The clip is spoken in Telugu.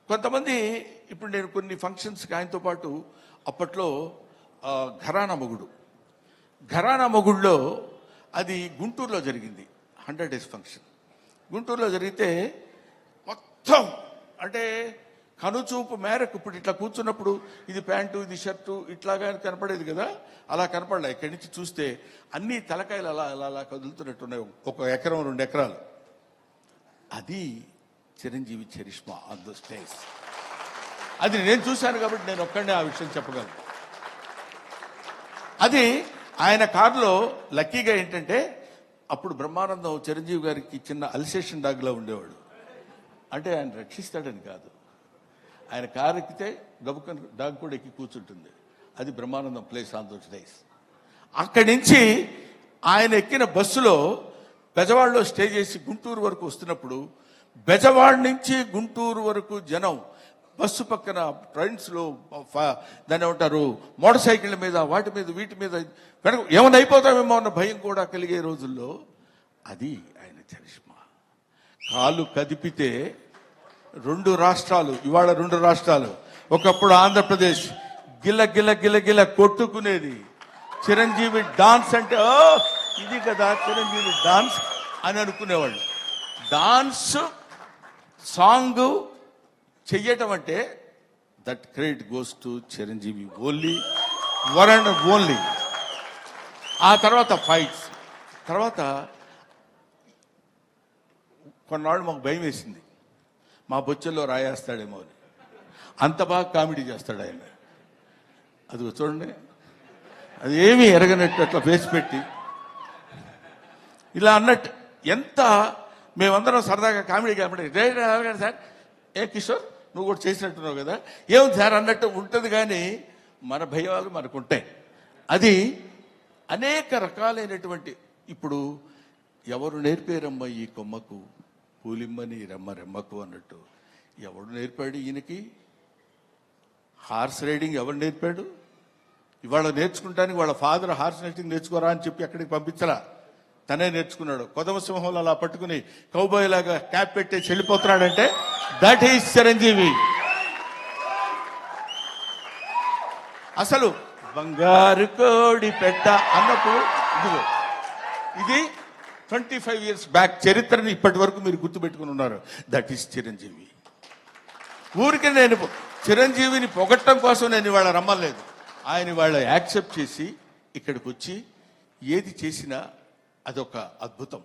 కొంతమంది ఇప్పుడు నేను కొన్ని ఫంక్షన్స్కి ఆయనతో పాటు అప్పట్లో ఘరానా మొగుడులో అది గుంటూరులో జరిగింది. 100 days ఫంక్షన్ గుంటూరులో జరిగితే మొత్తం అంటే కనుచూపు మేరకు ఇప్పుడు ఇట్లా కూర్చున్నప్పుడు ఇది ప్యాంటు ఇది షర్టు ఇట్లాగా కనపడేది కదా, అలా కనపడలే. ఇక్కడి నుంచి చూస్తే అన్ని తలకాయలు అలా అలా అలా కదులుతున్నట్టున్నాయి. 1 ఎకరం 2 ఎకరాలు. అది Chiranjeevi charisma on the stage. అది నేను చూశాను కాబట్టి నేను ఒక్కడే ఆ విషయం చెప్పగలను. అది ఆయన కారులో లక్కీగా ఏంటంటే అప్పుడు బ్రహ్మానందం చిరంజీవి గారికి చిన్న అల్సేషన్ డాగ్లో ఉండేవాడు. అంటే ఆయన రక్షిస్తాడని కాదు, ఆయన కారు ఎక్కితే గబుకన్ డాగ్ కూడా ఎక్కి కూర్చుంటుంది. అది Brahmanandam place on those days. అక్కడి నుంచి ఆయన ఎక్కిన బస్సులో బెజవాడలో స్టే చేసి గుంటూరు వరకు వస్తున్నప్పుడు బెజవాడ నుంచి గుంటూరు వరకు జనం బస్సు పక్కన ట్రైన్స్లో దాన్ని ఏమంటారు మోటార్ సైకిళ్ళ మీద వాటి మీద వీటి మీద వెనక ఏమైనా అయిపోతామేమో అన్న భయం కూడా కలిగే రోజుల్లో అది ఆయన చరిష్మా. కాలు కదిపితే 2 రాష్ట్రాలు, ఇవాళ 2 రాష్ట్రాలు, ఒకప్పుడు ఆంధ్రప్రదేశ్ గిల్ల గిల్ల గిల్ల గిల్ల కొట్టుకునేది. చిరంజీవి డాన్స్ అంటే ఇది కదా చిరంజీవి డాన్స్ అని అనుకునేవాళ్ళు. డాన్స్ సాంగ్ చెయ్యటం అంటే that credit goes to Chiranjeevi only, one and only. ఆ తర్వాత ఫైట్స్, తర్వాత కొన్నాళ్ళు మాకు భయం వేసింది మా బొచ్చల్లో రాయేస్తాడేమో అని. అంత బాగా కామెడీ చేస్తాడు ఆయన. అది చూడండి, అది ఏమీ ఎరగనట్టు అట్లా ఫేస్ పెట్టి ఇలా అన్నట్టు ఎంత మేమందరం సరదాగా కామెడీ కాబట్టి సార్ ఏ కిషోర్ నువ్వు కూడా చేసినట్టున్నావు కదా ఏముంది సార్ అన్నట్టు ఉంటుంది. కానీ మన భయాలు మనకు ఉంటాయి. అది అనేక రకాలైనటువంటి ఇప్పుడు ఎవరు నేర్పారమ్మ ఈ కొమ్మకు పూలిమ్మని రెమ్మకు అన్నట్టు ఎవడు నేర్పాడు ఈయనకి? హార్స్ రైడింగ్ ఎవరు నేర్పాడు? ఇవాళ నేర్చుకుంటానికి వాళ్ళ ఫాదర్ హార్స్ రైడింగ్ నేర్చుకోరా అని చెప్పి అక్కడికి పంపించరా, తనే నేర్చుకున్నాడు. కొదమ సింహంలో అలా పట్టుకుని కౌబాయ్ లాగా క్యాప్ పెట్టేసి వెళ్ళిపోతున్నాడంటే దట్ ఈస్ చిరంజీవి. అసలు బంగారు కోడి పెట్ట అన్నప్పుడు ఇదిగో ఇది 25 years బ్యాక్ చరిత్రని ఇప్పటి వరకు మీరు గుర్తుపెట్టుకుని ఉన్నారు. That is Chiranjeevi. ఊరికి నేను చిరంజీవిని పొగట్టడం కోసం నేను ఇవాళ రమ్మలేదు. ఆయన ఇవాళ యాక్సెప్ట్ చేసి ఇక్కడికి వచ్చి ఏది చేసినా అదొక అద్భుతం.